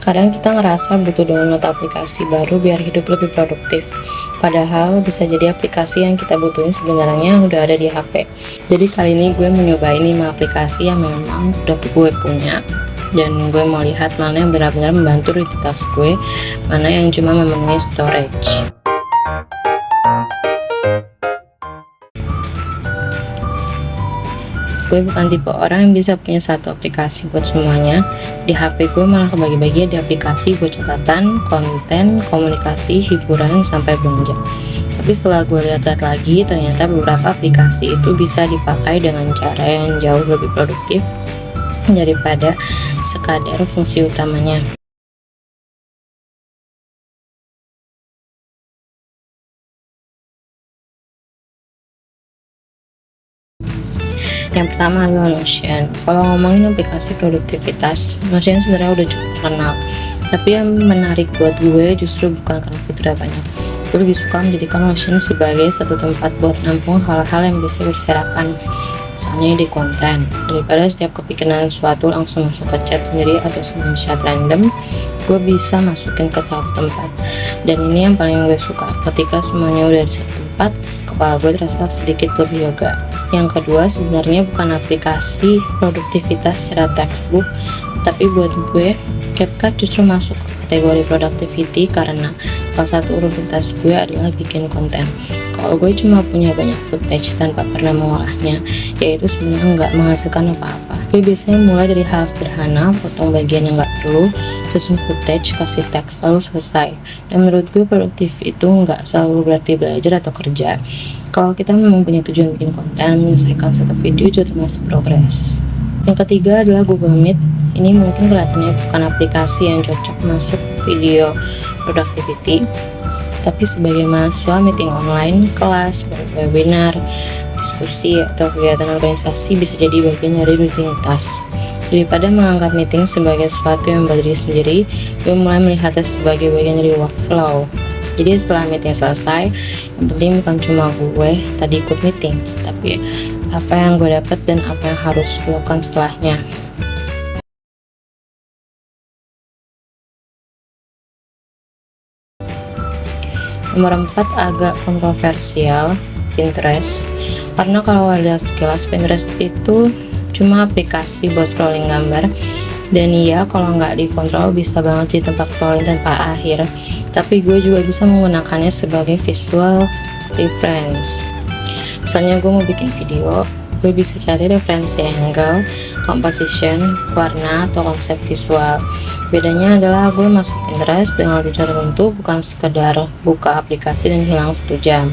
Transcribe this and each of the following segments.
Kadang kita ngerasa butuh download aplikasi baru biar hidup lebih produktif. Padahal bisa jadi aplikasi yang kita butuhin sebenarnya udah ada di HP. Jadi kali ini gue mau nyobain 5 aplikasi yang memang udah gue punya. Dan gue mau lihat mana yang benar-benar membantu rutinitas gue, mana yang cuma memenuhi storage. Gue bukan tipe orang yang bisa punya satu aplikasi buat semuanya. Di HP gue malah kebagi-bagi di aplikasi buat catatan, konten, komunikasi, hiburan, sampai belanja. Tapi setelah gue lihat-lihat lagi, ternyata beberapa aplikasi itu bisa dipakai dengan cara yang jauh lebih produktif daripada sekadar fungsi utamanya. Yang pertama adalah Notion. Kalau ngomongin aplikasi produktivitas, Notion sebenarnya udah cukup terkenal. Tapi yang menarik buat gue justru bukan karena fiturnya banyak. Gue lebih suka menjadikan Notion sebagai satu tempat buat nampung hal-hal yang bisa berserakan, misalnya di konten. Daripada setiap kepikiran sesuatu langsung masuk ke chat sendiri atau screenshot random, gue bisa masukin ke satu tempat. Dan ini yang paling gue suka, ketika semuanya udah di satu tempat, kepala gue terasa sedikit lebih lega. Yang kedua sebenarnya bukan aplikasi produktivitas secara textbook, tapi buat gue CapCut justru masuk ke kategori productivity karena salah satu rutinitas gue adalah bikin konten. Kalau gue cuma punya banyak footage tanpa pernah mengolahnya, yaitu sebenarnya nggak menghasilkan apa-apa. Gue biasanya mulai dari hal sederhana, potong bagian yang nggak perlu, susun footage, kasih teks, lalu selesai. Dan menurut gue produktif itu nggak selalu berarti belajar atau kerja. Kalau kita memang punya tujuan bikin konten, menyelesaikan satu video juga termasuk progres. Yang ketiga adalah Google Meet. Ini mungkin kelihatannya bukan aplikasi yang cocok masuk video productivity, tapi sebagai mahasiswa, meeting online, kelas, webinar, diskusi, atau kegiatan organisasi bisa jadi bagian dari rutinitas. Daripada menganggap meeting sebagai sesuatu yang berdiri sendiri, gue mulai melihatnya sebagai bagian dari workflow. Jadi setelah meeting selesai, yang penting bukan cuma gue tadi ikut meeting, tapi apa yang gue dapat dan apa yang harus gue lakukan setelahnya. Nomor 4 agak kontroversial, Pinterest. Karena kalau ada sekilas, Pinterest itu cuma aplikasi buat scrolling gambar. Dan iya, kalau nggak dikontrol bisa banget jadi tempat scrolling tanpa akhir. Tapi gue juga bisa menggunakannya sebagai visual reference. Misalnya gue mau bikin video, gue bisa cari referensi angle, composition, warna, atau konsep visual. Bedanya adalah gue masuk Pinterest dengan tujuan tertentu, bukan sekedar buka aplikasi dan hilang 1 jam.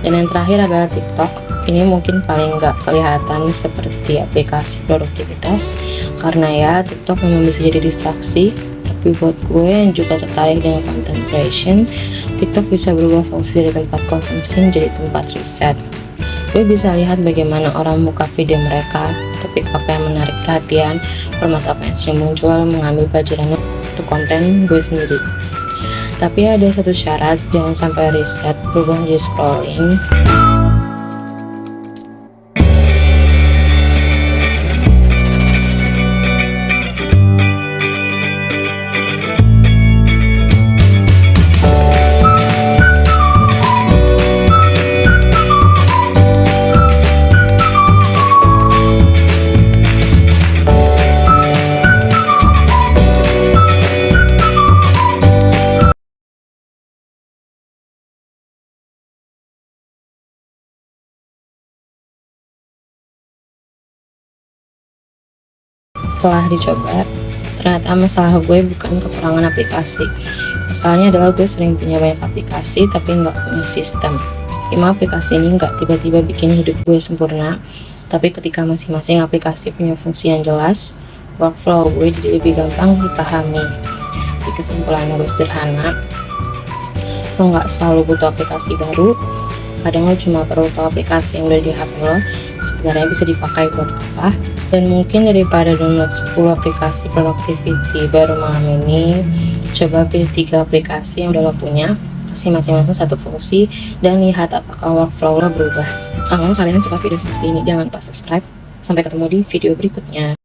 Dan yang terakhir adalah TikTok. Ini mungkin paling nggak kelihatan seperti aplikasi produktivitas, karena ya TikTok memang bisa jadi distraksi. Tapi buat gue yang juga tertarik dengan content creation, TikTok bisa berubah fungsi dari tempat konsumsi menjadi tempat riset. Gue bisa lihat bagaimana orang buka video mereka, topik apa yang menarik perhatian, format apa yang sering muncul, lalu mengambil pelajarannya untuk konten gue sendiri. Tapi ada satu syarat, jangan sampai riset berubah menjadi scrolling. Setelah dicoba, ternyata masalah gue bukan kekurangan aplikasi. Masalahnya adalah gue sering punya banyak aplikasi tapi nggak punya sistem. 5 aplikasi ini nggak tiba-tiba bikin hidup gue sempurna, tapi ketika masing-masing aplikasi punya fungsi yang jelas, workflow gue jadi lebih gampang dipahami. Di kesimpulan gue sederhana, lo nggak selalu butuh aplikasi baru. Kadang lo cuma perlu tahu aplikasi yang udah di HP lo sebenarnya bisa dipakai buat apa. Dan mungkin daripada download 10 aplikasi productivity baru malam ini, coba pilih 3 aplikasi yang udah lo punya, kasih masing-masing satu fungsi dan lihat apakah workflow lo berubah. Kalau kalian suka video seperti ini, jangan lupa subscribe. Sampai ketemu di video berikutnya.